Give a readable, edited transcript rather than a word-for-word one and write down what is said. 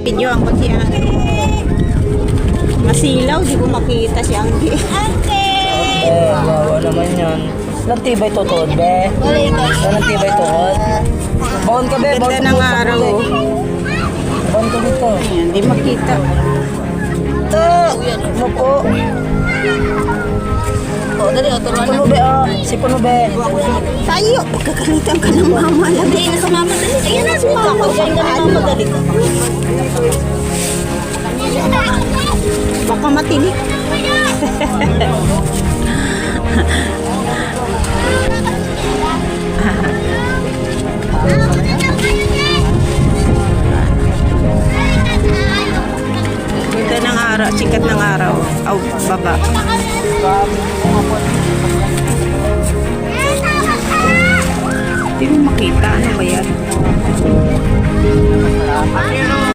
Video ang si Anggi. Masilaw, di ko makita si Anggi. Wawa naman yan. Ilang tibay tuhod, be? Ilang tibay tuhod? Baon ka, be. Ganda ng araw. Baon ka dito. Ayan, di makita. Ito! Ano po? Puno, be, oh. Si Puno, be. Tayo, pagkakalitan ka ng mama. Lagay na sa mama. Ayan na si mama. Dali. Baka matinik. Ganda ng araw, sikat ng araw. Aw, baba. Hindi mo makita. Ano ba yan?